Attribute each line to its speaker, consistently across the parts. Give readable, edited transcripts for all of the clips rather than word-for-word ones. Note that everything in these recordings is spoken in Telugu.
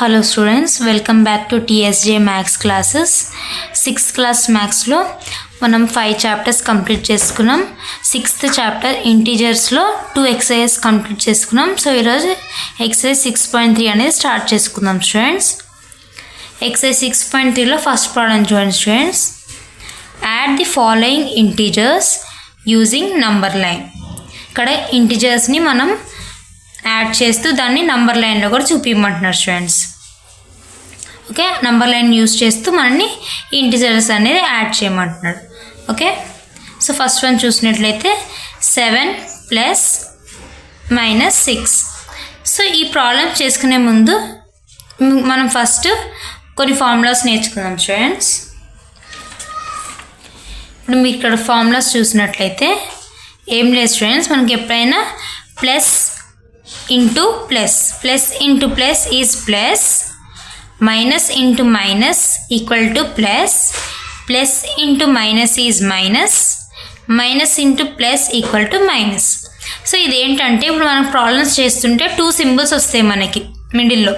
Speaker 1: Hello students, welcome back to TSJ Maths classes. 6th class Maths లో మనం 5 chapters కంప్లీట్ చేసుకున్నాం. 6th chapter integers లో 2 exercises కంప్లీట్ చేసుకున్నాం. సో ఈరోజు exercise 6.3 అనేది స్టార్ట్ చేసుకుందాం స్టూడెంట్స్. exercise 6.3 లో ఫస్ట్ ప్రాబ్లం చూడండి students. Add the following integers using number line. ఇక్కడ integers ని మనం యాడ్ చేస్తూ దాన్ని నంబర్ లైన్లో కూడా చూపించమంటున్నారు students. Okay, number line use చేస్తూ మనల్ని ఇంటిజర్స్ అనేది యాడ్ చేయమంటున్నాడు. ఓకే, సో ఫస్ట్ వన్ చూసినట్లయితే 7 ప్లస్ -6. సో ఈ ప్రాబ్లం చేసుకునే ముందు మనం ఫస్ట్ కొన్ని ఫార్ములాస్ నేర్చుకుందాం స్టూడెంట్స్. ఇప్పుడు మీరు ఇక్కడ ఫార్ములాస్ చూసినట్లయితే ఏం లేదు స్టూడెంట్స్, మనకి ఎప్పుడైనా plus into plus into plus is plus, minus into minus equal to plus into minus is minus into plus equal to minus. So ఇదేంటంటే ఇప్పుడు మనం ప్రాబ్లమ్స్ చేస్తుంటే 2 సింబల్స్ వస్తాయి మనకి మిడిల్లో,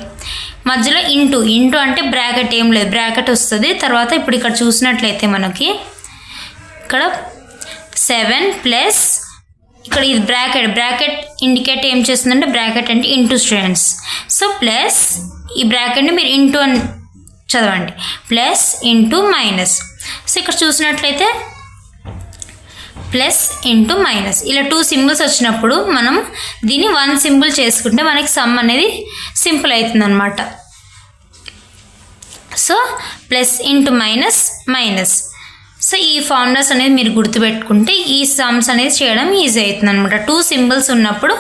Speaker 1: మధ్యలో ఇంటూ అంటే బ్రాకెట్ ఏం లేదు, బ్రాకెట్ వస్తుంది. తర్వాత ఇప్పుడు ఇక్కడ చూసినట్లయితే మనకి ఇక్కడ 7 ప్లస్ ఇక్కడ ఇది బ్రాకెట్ ఇండికేట్ ఏం చేస్తుందంటే బ్రాకెట్ అంటే ఇంటూ స్టూడెంట్స్. సో ప్లస్ ఈ బ్రాకెట్ని మీరు ఇంటూ అని చదవండి, ప్లస్ ఇంటూ మైనస్. సో ఇక్కడ చూసినట్లయితే ప్లస్ ఇంటూ మైనస్ ఇలా 2 సింబల్స్ వచ్చినప్పుడు మనం దీన్ని 1 సింబల్ చేసుకుంటే మనకి సమ్ అనేది సింపుల్ అవుతుంది అనమాట. So plus into minus. So ఈ ఫార్ములాస్ అనేది మీరు గుర్తుపెట్టుకుంటే ఈ సమ్స్ అనేది చేయడం ఈజీ అవుతుంది అనమాట. 2 సింబల్స్ ఉన్నప్పుడు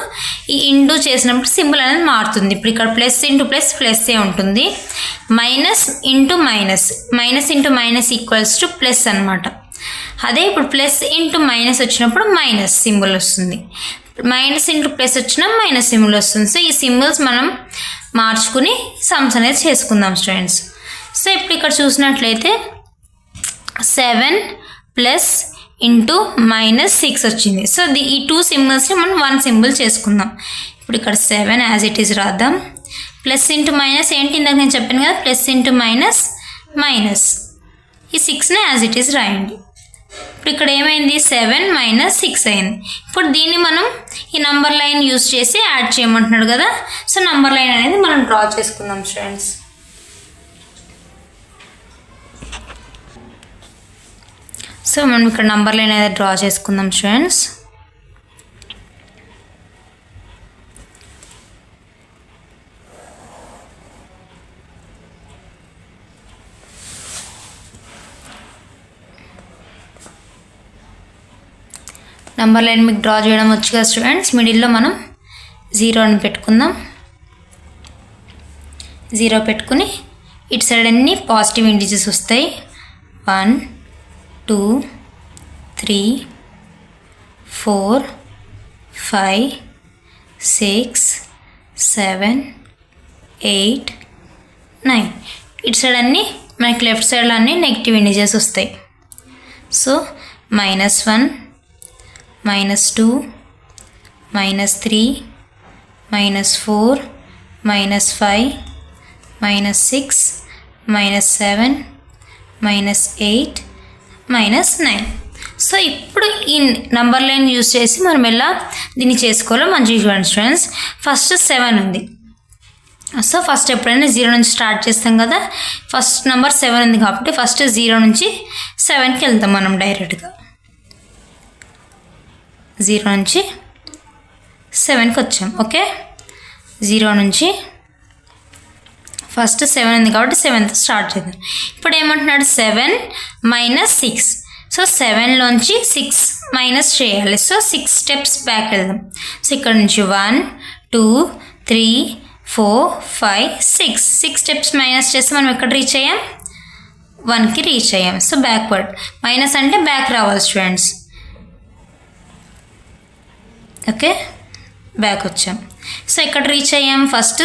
Speaker 1: ఈ ఇంటూ చేసినప్పుడు సింబల్ అనేది మారుతుంది. ఇప్పుడు ఇక్కడ ప్లస్ ఇంటూ ప్లస్సే ఉంటుంది, minus into minus equals to plus అనమాట. అదే ఇప్పుడు ప్లస్ ఇంటూ మైనస్ వచ్చినప్పుడు మైనస్ సింబల్ వస్తుంది, మైనస్ ఇంటూ ప్లస్ వచ్చిన మైనస్ సింబల్ వస్తుంది. సో ఈ సింబల్స్ మనం మార్చుకుని సమ్స్ అనేది చేసుకుందాం స్టూడెంట్స్. సో ఇప్పుడు ఇక్కడ చూసినట్లయితే 7 ప్లస్ ఇంటూ -6 వచ్చింది. సో ఈ 2 సింబల్స్ని మనం 1 సింబల్ చేసుకుందాం. ఇప్పుడు ఇక్కడ 7 యాజ్ ఇట్ ఈజ్ రాద్దాం. ప్లస్ ఇంటూ మైనస్ ఏంటి, ఇందాక నేను చెప్పాను కదా, ప్లస్ ఇంటూ మైనస్ ఈ 6ని యాజ్ ఇట్ ఈజ్ రాయండి. ఇప్పుడు ఇక్కడ ఏమైంది, 7 - 6 అయింది. ఇప్పుడు దీన్ని మనం ఈ నంబర్ లైన్ యూజ్ చేసి యాడ్ చేయమంటున్నాడు కదా. సో నంబర్ లైన్ అనేది మనం డ్రా చేసుకుందాం స్టూడెంట్స్. సో మనం ఇక్కడ నంబర్ లైన్ అనేది డ్రా చేసుకుందాం స్టూడెంట్స్. నంబర్ లైన్ మీకు డ్రా చేయడం వచ్చు కదా స్టూడెంట్స్. మిడిల్లో మనం 0 అని పెట్టుకుందాం. 0 పెట్టుకుని ఇటు సైడ్ అన్ని పాజిటివ్ ఇంటిజర్స్ వస్తాయి. 1 2 3 4 5 6 7 8 9 ఇటు సైడ్ అన్నీ మనకి లెఫ్ట్ సైడ్లో అన్నీ నెగిటివ్ ఇంటిజర్స్ వస్తాయి. సో -1 -2 -3 -4 -5 -6 -7 -8 -9. సో ఇప్పుడు ఈ నంబర్ లైన్ యూజ్ చేసి మనం ఎలా దీన్ని చేసుకోవాలో మంచిగా చూడండి స్టూడెంట్స్. ఫస్ట్ 7 ఉంది. సో ఫస్ట్ ఎప్పుడైనా 0 నుంచి స్టార్ట్ చేస్తాం కదా, ఫస్ట్ నెంబర్ 7 ఉంది కాబట్టి ఫస్ట్ 0 నుంచి 7కి వెళ్తాం మనం డైరెక్ట్గా. 0 నుంచి 7కి వచ్చాం. ఓకే, 0 నుంచి ఫస్ట్ 7 ఉంది కాబట్టి 7తో స్టార్ట్ చేద్దాం. ఇప్పుడు ఏమంటున్నాడు, 7 - 6. సో 7లోంచి 6 మైనస్ చేయాలి. సో 6 స్టెప్స్ బ్యాక్ వెళ్దాం. సో ఇక్కడ నుంచి 1 2 3 4 5 6 స్టెప్స్ మైనస్ చేస్తే మనం ఎక్కడ రీచ్ అయ్యాం, 1కి రీచ్ అయ్యాం. సో బ్యాక్వర్డ్, మైనస్ అంటే బ్యాక్ రావాలి స్టూడెంట్స్. ఓకే, బ్యాక్ వచ్చాం. సో ఇక్కడ రీచ్ అయ్యాం, ఫస్ట్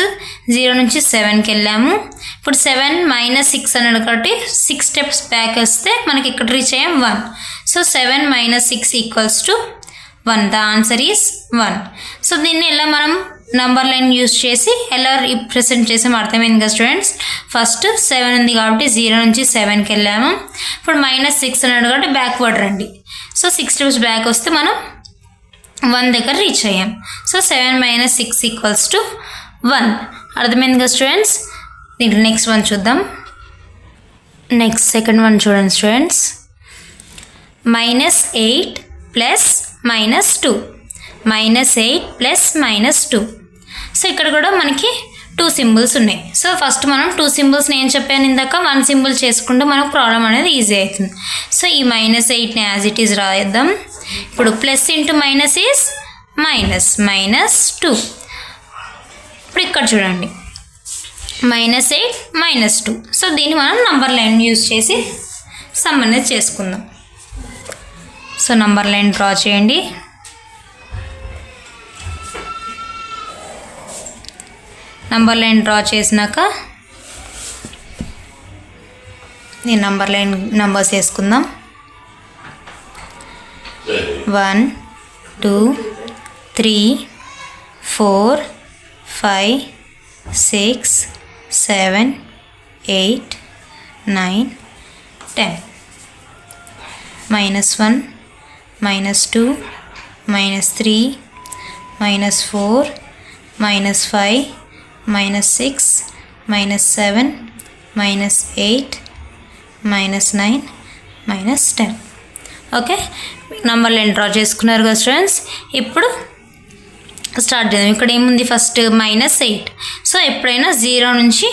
Speaker 1: 0 నుంచి 7కి వెళ్ళాము. ఇప్పుడు 7 - 6 అన్నాడు కాబట్టి 6 స్టెప్స్ బ్యాక్ వస్తే మనకి ఇక్కడ రీచ్ అయ్యాం 1. So 7 - 6 equals to 1. The answer is 1. So దీన్ని ఎలా మనం నంబర్ లైన్ యూజ్ చేసి ఎలా రిప్రజెంట్ చేసాము అర్థమైంది కదా స్టూడెంట్స్. ఫస్ట్ 7 ఉంది కాబట్టి 0 నుంచి 7కి వెళ్ళాము. ఇప్పుడు -6 అన్నాడు కాబట్టి బ్యాక్వర్డ్ రండి. సో 6 స్టెప్స్ బ్యాక్ వస్తే మనం 1 దగ్గర రీచ్ అయ్యాం. సో 7 - 6 = 1. అర్థమైంది కదా స్టూడెంట్స్. దీంట్లో నెక్స్ట్ వన్ చూద్దాం. నెక్స్ట్ సెకండ్ వన్ చూడండి స్టూడెంట్స్. -8 + -2 -8 + -2. సో ఇక్కడ కూడా మనకి 2 సింబల్స్ ఉన్నాయి. సో ఫస్ట్ మనం 2 సింబల్స్ని ఏం చెప్పాను ఇందాక 1 సింబల్ చేసుకుంటే మనకు ప్రాబ్లం అనేది ఈజీ అవుతుంది. సో ఈ -8ని యాజ్ ఇట్ ఈజ్ రాద్దాం. ఇప్పుడు ప్లస్ ఇంటూ మైనస్ ఈజ్ -2. ఇప్పుడు ఇక్కడ చూడండి -8 - 2. సో దీన్ని మనం నంబర్ లైన్ యూజ్ చేసి సమ్ అనేది చేసుకుందాం. సో నంబర్ లైన్ డ్రా చేయండి. నంబర్ లైన్ డ్రా చేసినాక నేను నంబర్ లైన్ నంబర్స్ వేసుకుందాం. 1 2 3 4 5 6 7 8 9 10. -1 -2 -3 -4 -5 -6 -7 -8 -9 -10. ఓకే, నంబర్ లైన్ డ్రా చేసుకున్నారు కదా స్టూడెంట్స్. ఇప్పుడు స్టార్ట్ చేద్దాం. ఇక్కడ ఏముంది ఫస్ట్ -8. సో ఎప్పుడైనా 0 నుంచి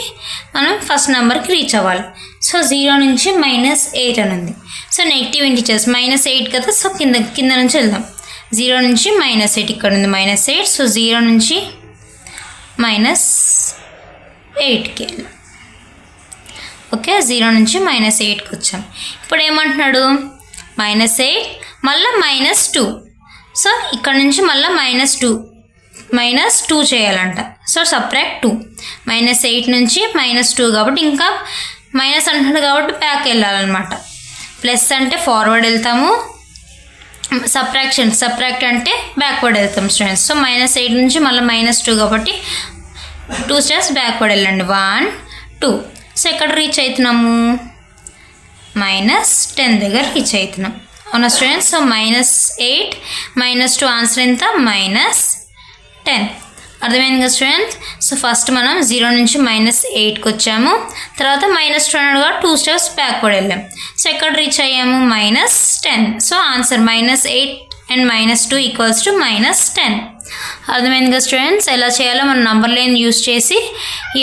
Speaker 1: మనం ఫస్ట్ నెంబర్కి రీచ్ అవ్వాలి. సో 0 నుంచి -8 అని ఉంది. సో నెగిటివ్ ఇంటిజర్స్ -8 కదా. సో కింద నుంచి వెళ్దాం. 0 నుంచి -8 ఇక్కడ ఉంది -8. సో 0 నుంచి -8కి వెళ్ళాం. ఓకే, 0 నుంచి -8కి వచ్చాం. ఇప్పుడు ఏమంటున్నాడు -8 మళ్ళీ -2. సో ఇక్కడ నుంచి మళ్ళీ -2 చేయాలంట. So subtract 2. -8 నుంచి -2 కాబట్టి ఇంకా మైనస్ అంటున్నాడు కాబట్టి బ్యాక్ వెళ్ళాలన్నమాట. ప్లస్ అంటే ఫార్వర్డ్ వెళ్తాము, సబ్ట్రాక్ట్ అంటే బ్యాక్వర్డ్ వెళ్తాం స్టూడెంట్స్. సో -8 నుంచి మళ్ళీ -2 కాబట్టి 2 స్టెప్స్ బ్యాక్వర్డ్ వెళ్ళండి. 1 2. సో ఎక్కడ రీచ్ అవుతున్నాము -10 దగ్గర రీచ్ అవుతున్నాం. అవునా స్టూడెంట్స్. సో -8 -2 ఆన్సర్ ఎంత -10. అర్థమైంది కదా స్టూడెంట్స్. సో ఫస్ట్ మనం 0 నుంచి -8కి వచ్చాము. తర్వాత -2 అన్నాడుగా 2 స్టెప్స్ బ్యాక్వర్డ్ వెళ్ళాం. సో ఎక్కడ రీచ్ అయ్యాము -10. So answer -8 and -2 = -10. అర్థమైంది కదా స్టూడెంట్స్. ఎలా చేయాలో మనం నంబర్ లైన్ యూజ్ చేసి ఈ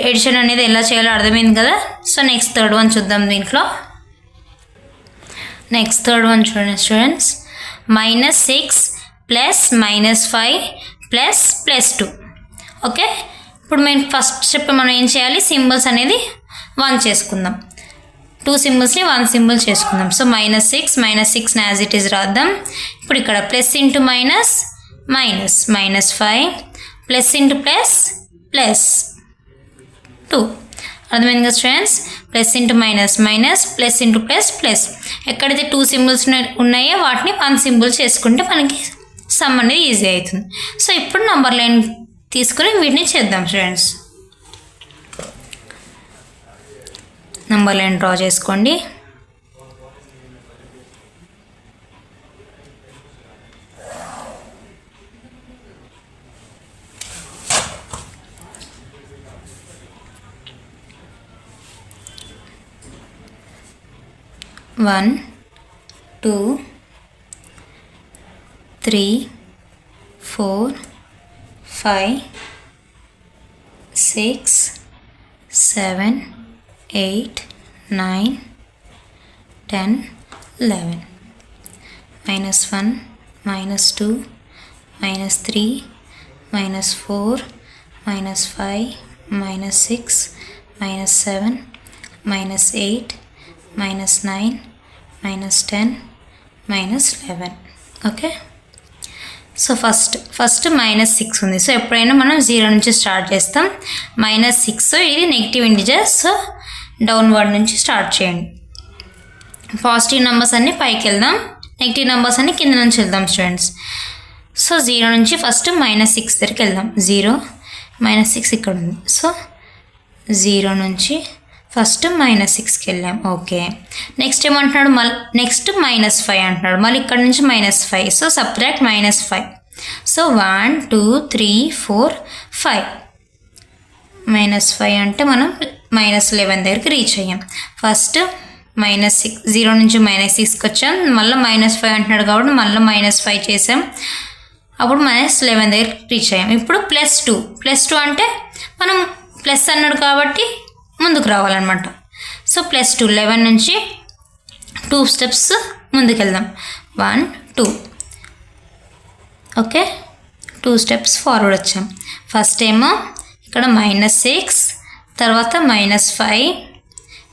Speaker 1: ఎడిషన్ అనేది ఎలా చేయాలో అర్థమైంది కదా. సో నెక్స్ట్ థర్డ్ వన్ చూద్దాం. దీంట్లో నెక్స్ట్ థర్డ్ వన్ చూడండి స్టూడెంట్స్. -6 + -5 +2. ఓకే, ఇప్పుడు మేము ఫస్ట్ స్టెప్ మనం ఏం చేయాలి సింబల్స్ అనేది 1 చేసుకుందాం. 2 సింబల్స్ని 1 సింబల్ చేసుకుందాం. సో -6 యాజ్ ఇట్ ఈజ్ రాద్దాం. ఇప్పుడు ఇక్కడ plus into minus -5 plus into +2. అర్థమైంది కదా students. Plus into minus plus into plus. ఎక్కడైతే 2 సింబల్స్ ఉన్నాయో వాటిని 1 సింబల్ చేసుకుంటే మనకి సమ్ అనేది ఈజీ అవుతుంది. సో ఇప్పుడు నంబర్ లైన్ తీసుకుని వీటిని చేద్దాం స్టూడెంట్స్. నంబర్ లైన్ డ్రా చేసుకోండి. One, 2, 3, 4, 5, 6, 7, 8, 9, 10, 11. -1, -2, -3, -4, -5, -6, -7, -8, -9, -10, -11. ఓకే, సో ఫస్ట్ -6 ఉంది. సో ఎప్పుడైనా మనం 0 నుంచి స్టార్ట్ చేస్తాం. -6 ఇది నెగిటివ్ ఇంటిజర్. సో డౌన్వర్డ్ నుంచి స్టార్ట్ చేయండి. పాజిటివ్ నెంబర్స్ అన్నీ పైకి వెళ్దాం, నెగిటివ్ నెంబర్స్ అన్నీ కింద నుంచి వెళ్దాం స్టూడెంట్స్. సో 0 నుంచి ఫస్ట్ -6 దగ్గరికి వెళ్దాం. 0 -6 ఇక్కడ ఉంది. సో 0 నుంచి ఫస్ట్ -6కి వెళ్ళాం. ఓకే, నెక్స్ట్ ఏమంటున్నాడు, నెక్స్ట్ -5 అంటున్నాడు. మళ్ళీ ఇక్కడ నుంచి -5. So subtract -5. సో 1 2 3 4 5. -5 అంటే మనం -11 దగ్గరికి రీచ్ అయ్యాం. ఫస్ట్ -6, 0 నుంచి -6కి వచ్చాం. మళ్ళీ -5 అంటున్నాడు కాబట్టి మళ్ళీ -5 చేసాం. అప్పుడు -11 దగ్గరికి రీచ్ అయ్యాం. ఇప్పుడు +2 అంటే మనం ప్లస్ అన్నాడు కాబట్టి ముందుకు రావాలన్నమాట. సో +2, 11 నుంచి 2 స్టెప్స్ ముందుకు వెళ్దాం. 1 2. ఓకే, 2 స్టెప్స్ ఫార్వర్డ్ వచ్చాం. ఫస్ట్ ఏమో ఇక్కడ -6, తర్వాత -5,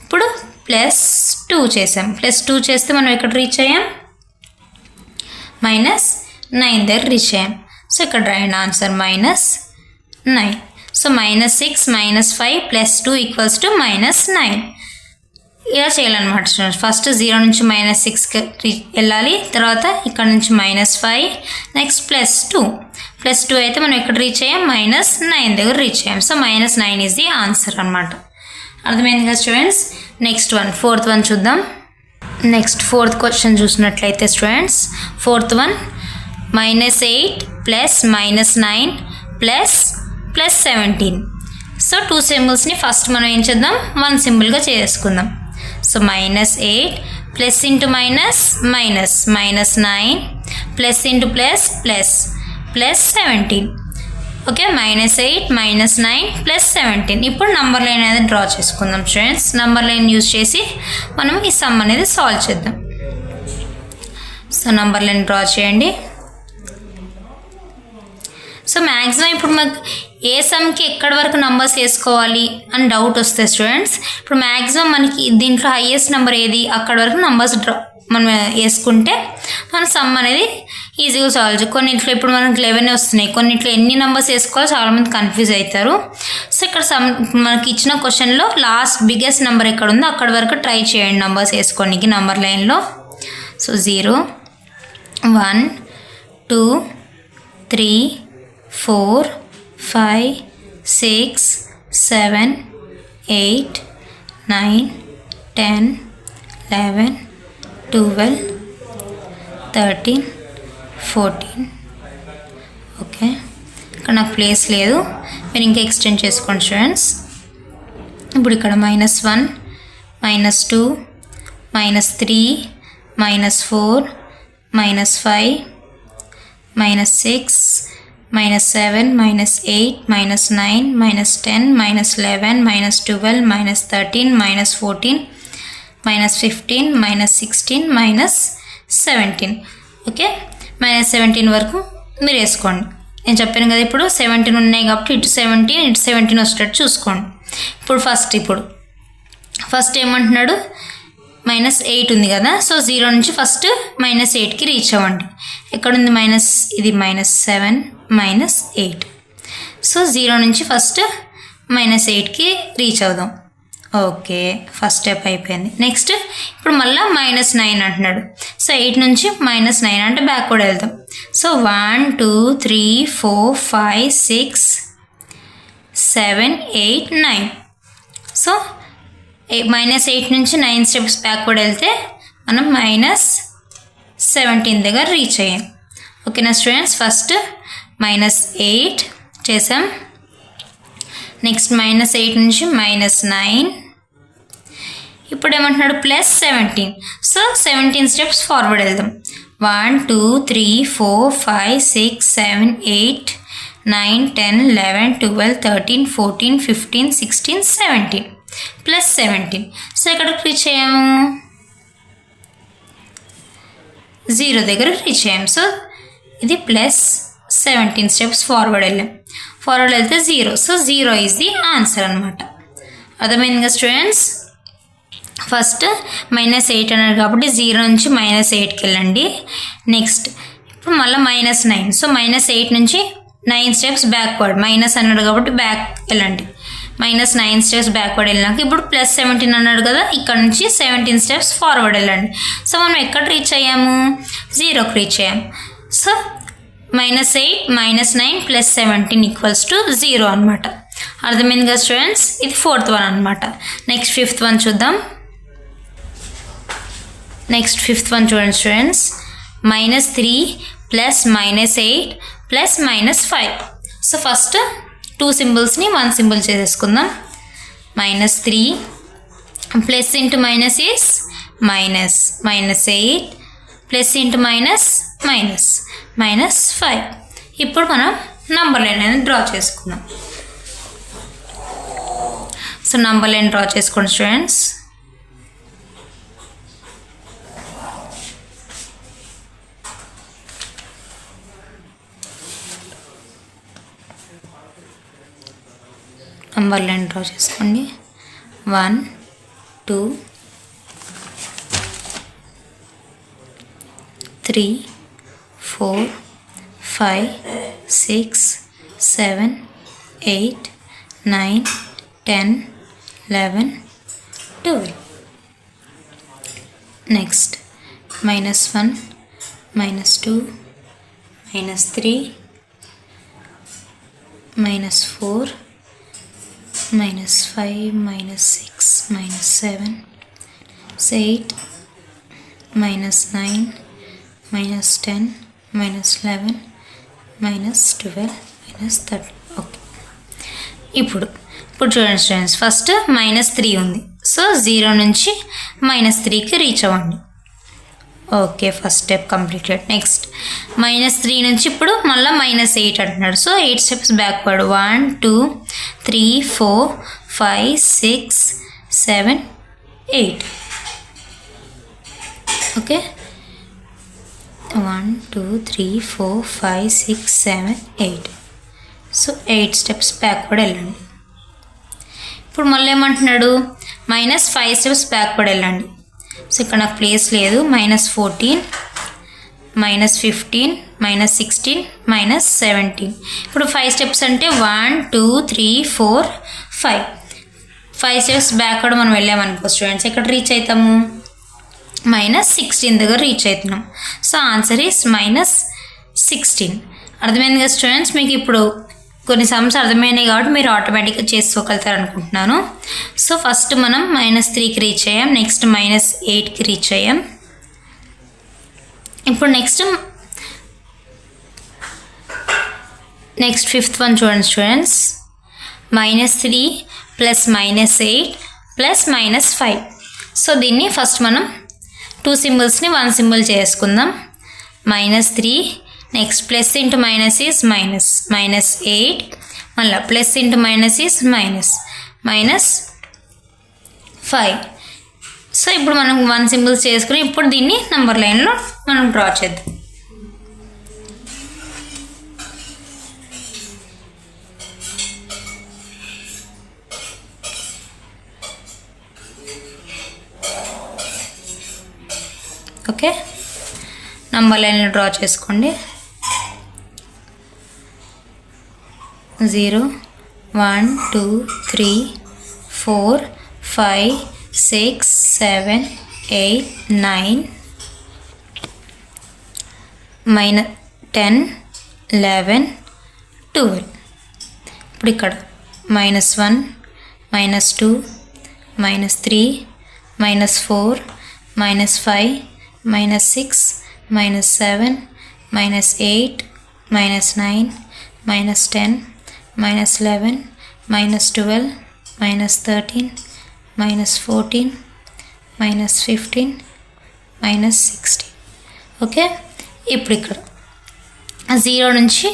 Speaker 1: ఇప్పుడు +2 చేసాం. +2 చేస్తే మనం ఎక్కడ రీచ్ అయ్యాం, -9 దగ్గర రీచ్ అయ్యాం. సో ఇక్కడ రాయండి ఆన్సర్ -9. సో -6 -5 +2 = -9. ఇలా చేయాలన్నమాట స్టూడెంట్స్. ఫస్ట్ 0 నుంచి -6కి వెళ్ళాలి, తర్వాత ఇక్కడ నుంచి -5, నెక్స్ట్ +2 అయితే మనం ఎక్కడ రీచ్ అయ్యాం, -9 దగ్గర రీచ్ అయ్యాం. సో -9 ఈజ్ ది ఆన్సర్ అనమాట. అర్థమైంది కదా students. Next one, 4th one చూద్దాం. నెక్స్ట్ 4th క్వశ్చన్ చూసినట్లయితే స్టూడెంట్స్, 4th వన్ -8 + -9 + 17. సో 2 సింబల్స్ని ఫస్ట్ మనం ఏం చేద్దాం, 1 సింబల్గా చేసుకుందాం. So -8 plus into minus minus -9 plus into plus 17. Okay, -8 -9 +17. ఇప్పుడు నంబర్ లైన్ అనేది డ్రా చేసుకుందాం స్టూడెంట్స్. నంబర్ లైన్ యూజ్ చేసి మనం ఈ సమ్ అనేది సాల్వ్ చేద్దాం. సో నంబర్ లైన్ డ్రా చేయండి. సో మ్యాక్సిమం ఇప్పుడు మాకు ఏ సమ్కి ఎక్కడి వరకు నంబర్స్ వేసుకోవాలి అని డౌట్ వస్తాయి స్టూడెంట్స్. ఇప్పుడు మ్యాక్సిమం మనకి దీంట్లో హైయెస్ట్ నెంబర్ ఏది అక్కడి వరకు నంబర్స్ మనం వేసుకుంటే మన సమ్ అనేది ఈజీగా సాల్వ్ చేయాలి. కొన్నింట్లో ఇప్పుడు మనకి 11 వస్తున్నాయి, కొన్నింట్లో ఎన్ని నెంబర్స్ వేసుకోవాలో చాలామంది కన్ఫ్యూజ్ అవుతారు. సో ఇక్కడ మనకి ఇచ్చిన క్వశ్చన్లో లాస్ట్ బిగ్గెస్ట్ నెంబర్ ఎక్కడ ఉందో అక్కడి వరకు ట్రై చేయండి నంబర్స్ వేసుకోండి నంబర్ లైన్లో. సో 0 1 2 3 4 5 6 7 8 9 10 11 12 13 14. ఓకే, ఇక్కడ నాకు ప్లేస్ లేదు, మీరు ఇంకా ఎక్స్టెండ్ చేసుకోండి స్టూడెంట్స్. ఇప్పుడు ఇక్కడ -1 -2 -3 -4 -5 -6 -7 -8 -9 -10 -11 -12 -13 -14 -15 -16 -17. ఓకే, -17 వరకు మీరు వేసుకోండి. నేను చెప్పాను కదా ఇప్పుడు 17 ఉన్నాయి కాబట్టి ఇటు 17 వచ్చేటట్టు చూసుకోండి. ఇప్పుడు ఫస్ట్ ఏమంటున్నాడు, -8 ఉంది కదా. సో 0 నుంచి ఫస్ట్ -8కి రీచ్ అవ్వండి. ఎక్కడుంది ఇది -7 -8. సో 0 నుంచి ఫస్ట్ -8కి రీచ్ అవుదాం. ఓకే, ఫస్ట్ స్టెప్ అయిపోయింది. నెక్స్ట్ ఇప్పుడు మళ్ళీ -9 అంటున్నాడు. సో 8 నుంచి -9 అంటే బ్యాక్వర్డ్ వెళ్దాం. సో 1 2 3 4 5 6 7 8 9. సో -8 నుంచి 9 స్టెప్స్ బ్యాక్వర్డ్ వెళ్తే మనం -17 దగ్గర రీచ్ అయ్యాం. ఓకేనా స్టూడెంట్స్, ఫస్ట్ -8 చేసాం. నెక్స్ట్ -8 నుంచి -9. ఇప్పుడు ఏమంటున్నాడు +17. సో 17 స్టెప్స్ ఫార్వర్డ్ వెళ్దాం. 1 2 3 4 5 6 7 8 9 10 11 12 13 14 15 16 17 +17. సో ఎక్కడికి రీచ్ అయ్యాము, 0 దగ్గర రీచ్ అయ్యాము. సో ఇది +17 స్టెప్స్ ఫార్వర్డ్ వెళ్తే 0. సో 0 ఈజ్ ది ఆన్సర్ అనమాట. అర్థమైంది కదా స్టూడెంట్స్. ఫస్ట్ -8 అన్నాడు కాబట్టి 0 నుంచి -8కి వెళ్ళండి. నెక్స్ట్ ఇప్పుడు మళ్ళీ -9. సో -8 నుంచి 9 స్టెప్స్ బ్యాక్వర్డ్, మైనస్ అన్నాడు కాబట్టి బ్యాక్ వెళ్ళండి. -9 స్టెప్స్ బ్యాక్వర్డ్ వెళ్ళినాక ఇప్పుడు +17 అన్నాడు కదా, ఇక్కడ నుంచి 17 స్టెప్స్ ఫార్వర్డ్ వెళ్ళండి. సో మనం ఎక్కడ రీచ్ అయ్యాము, 0కి రీచ్ అయ్యాము. సో -8 -9 + 17 = 0 అనమాట. అర్థమైంది కదా స్టూడెంట్స్? ఇది 4th వన్ అనమాట. నెక్స్ట్ 5th వన్ చూద్దాం. నెక్స్ట్ 5th వన్ చూడండి స్టూడెంట్స్. -3 + -8 + -5. సో ఫస్ట్ 2 సింబల్స్ని 1 సింబల్ చేసేసుకుందాం. -3 plus into minus is minus, -8 plus into minus -5. ఇప్పుడు మనం నంబర్ లైన్ అనేది డ్రా చేసుకుందాం. సో నంబర్ లైన్ డ్రా చేసుకోండి స్టూడెంట్స్. నంబర్ లైన్ డ్రా చేసుకోండి. 1 2 3 4 5 6 7 8 9 10 11 12. నెక్స్ట్ -1 -2 -3 -4 -5 -6 -7 -8 -9 -10 -11 -12 -13. ఓకే. ఇప్పుడు చూడండి స్టూడెంట్స్, ఫస్ట్ -3 ఉంది. సో 0 నుంచి -3కి రీచ్ అవ్వండి. Okay, first step completed. Next -3 నుంచి ఇప్పుడు మళ్ళీ -8 అంటున్నాడు. So 8 steps backward. 1 2 3 4 5 6 7 8. Okay, 1 2 3 4 5 6 7 8. So 8 steps backward వెళ్ళండి. ఇప్పుడు మళ్ళీ ఏమంటున్నాడు? -5 స్టెప్స్ బ్యాక్వర్డ్ వెళ్ళండి. సో ఇక్కడ నాకు ప్లేస్ లేదు. -14 -15 -16 -17. ఇప్పుడు 5 స్టెప్స్ అంటే 1 2 3 4 5 స్టెప్స్ బ్యాక్వర్డ్ మనం వెళ్ళామనుకో స్టూడెంట్స్, ఎక్కడ రీచ్ అవుతాము? -16 దగ్గర రీచ్ అవుతున్నాం. So answer is -16. అర్థమైంది కదా స్టూడెంట్స్? మీకు ఇప్పుడు కొన్ని సమ్స్ అర్థమైనాయి కాబట్టి మీరు ఆటోమేటిక్గా చేసుకోగలుగుతారు అనుకుంటున్నాను. సో ఫస్ట్ మనం -3కి రీచ్ అయ్యాం. నెక్స్ట్ -8కి రీచ్ అయ్యాం. ఇప్పుడు నెక్స్ట్ 5th వన్ చూడండి స్టూడెంట్స్. -3 + -8 + -5. సో దీన్ని ఫస్ట్ మనం 2 సింబల్స్ని 1 సింబల్ చేసుకుందాం. -3 next plus into minus is -8 మళ్ళీ plus into minus is -5. So ఇప్పుడు మనం 1 సింబల్స్ చేసుకుని ఇప్పుడు దీన్ని నంబర్ లైన్లో మనం డ్రా చేద్దాం. ఓకే, నంబర్ లైన్లో డ్రా చేసుకోండి. 0 1 2 3 4 5 6 7 8 9 -10 11 12. ఇప్పుడు ఇక్కడ -1 -2 -3 -4 -5 -6 -7 -8 -9 -10 -11 -12 -13 -14 -15 -16. ఓకే, ఇప్పుడు ఇక్కడ 0 నుంచి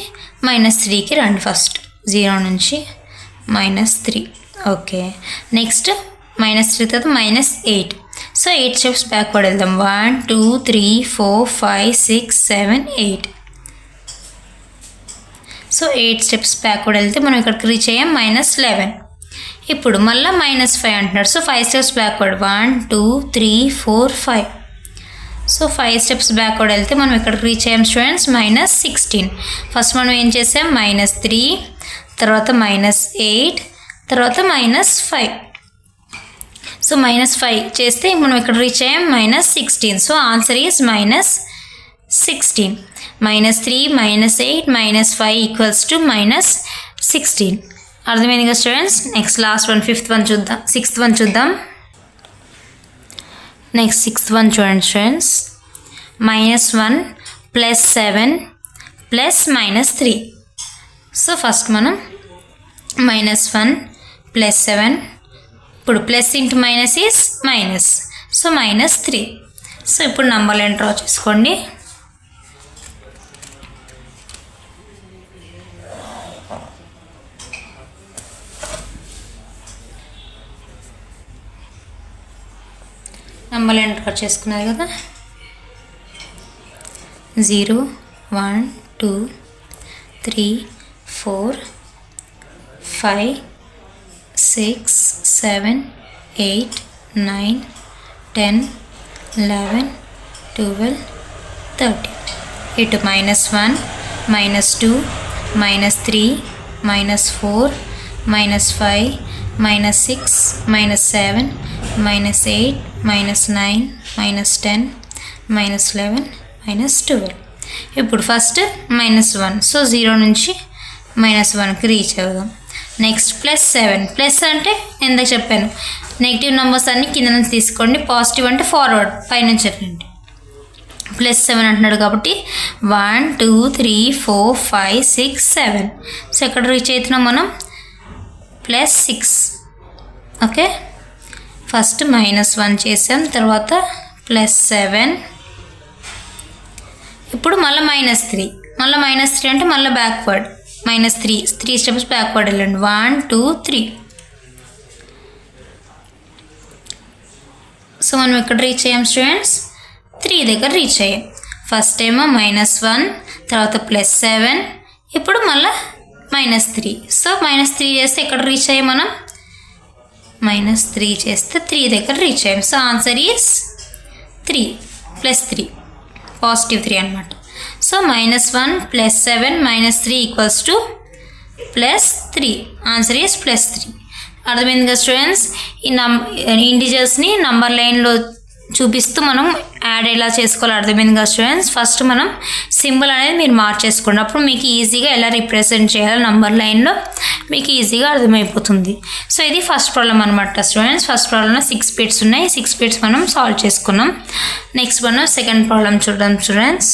Speaker 1: -3కి రండి. ఫస్ట్ 0 నుంచి -3. ఓకే, నెక్స్ట్ -3 తర్వాత -8. సో 8 స్టెప్స్ బ్యాక్వర్డ్ వెళ్దాం. 1 2 3 4 5 6 7 8. సో 8 స్టెప్స్ బ్యాక్వర్డ్ వెళ్తే మనం ఇక్కడికి రీచ్ అయ్యాం -11. ఇప్పుడు మళ్ళీ -5 అంటున్నాడు. So 5 steps backward. 1 2 3 4 5. So 5 steps backward వెళ్తే మనం ఇక్కడికి రీచ్ అయ్యాం స్టూడెంట్స్ -16. ఫస్ట్ మనం ఏం చేసాం? -3 తర్వాత -8 తర్వాత -5. సో -5 చేస్తే మనం ఇక్కడ రీచ్ అయ్యాం -16. So answer is -16. -3 -8 -5 equals to -16. అర్థమైంది కదా students. Next last one sixth one చూద్దాం. నెక్స్ట్ సిక్స్త్ వన్ చూడండి స్టూడెంట్స్. -1 + 7 + -3. సో ఫస్ట్ మనం -1 + 7, ఇప్పుడు plus into minus is minus, so -3. So ఇప్పుడు నంబర్ లైన్ డ్రా చేసుకోండి. నంబర్ లైన్ డ్రా చేసుకున్నారు కదా. 0 1 2 3 4 5 6 7 8 9 10 11 12 13. ఇటు -1 -2 -3 -4 -5 -6 -7 -8 -9 -10 -11 -12. ఇప్పుడు ఫస్ట్ -1, సో 0 నుంచి -1కి రీచ్ అవుదాం. నెక్స్ట్ +7. ప్లస్ అంటే ఎందుకు చెప్పాను, నెగిటివ్ నెంబర్స్ అన్నీ కింద నుంచి తీసుకోండి, పాజిటివ్ అంటే ఫార్వర్డ్ పైనుంచి వెళ్ళండి. +7 అంటున్నాడు కాబట్టి 1 2 3 4 5 6 7. సో ఎక్కడ రీచ్ అవుతున్నాం మనం, +6. ఓకే, ఫస్ట్ -1 చేసాం, తర్వాత +7, ఇప్పుడు మళ్ళీ -3. మళ్ళీ -3 అంటే మళ్ళీ బ్యాక్వర్డ్, -3 స్టెప్స్ బ్యాక్వర్డ్ వెళ్ళండి. 1 2 3. సో మనం ఎక్కడ రీచ్ అయ్యాం స్టూడెంట్స్, 3 దగ్గర రీచ్ అయ్యాం. ఫస్ట్ ఏమో -1, తర్వాత +7, ఇప్పుడు మళ్ళీ -3. సో -3 చేస్తే ఎక్కడ రీచ్ అయ్యాం మనం, -3 చేస్తే 3 దగ్గర రీచ్ అయ్యాం. సో ఆన్సర్ ఈజ్ 3 +3, పాజిటివ్ 3 అనమాట. So -1 +7 -3 equals to +3. Answer is +3. అర్థమైంది కదా స్టూడెంట్స్. ఈ ఇంటిజర్స్ని నంబర్ లైన్లో చూపిస్తూ మనం యాడ్ ఎలా చేసుకోవాలో అర్థమైంది కదా స్టూడెంట్స్. ఫస్ట్ మనం సింబల్ అనేది మీరు మార్చేసుకోండి, అప్పుడు మీకు ఈజీగా ఎలా రిప్రజెంట్ చేయాలో నంబర్ లైన్లో మీకు ఈజీగా అర్థమైపోతుంది. సో ఇది ఫస్ట్ ప్రాబ్లం అనమాట స్టూడెంట్స్. ఫస్ట్ ప్రాబ్లంలో 6 బిట్స్ ఉన్నాయి, 6 బిట్స్ మనం సాల్వ్ చేసుకున్నాం. నెక్స్ట్ మనం సెకండ్ ప్రాబ్లం చూద్దాం స్టూడెంట్స్.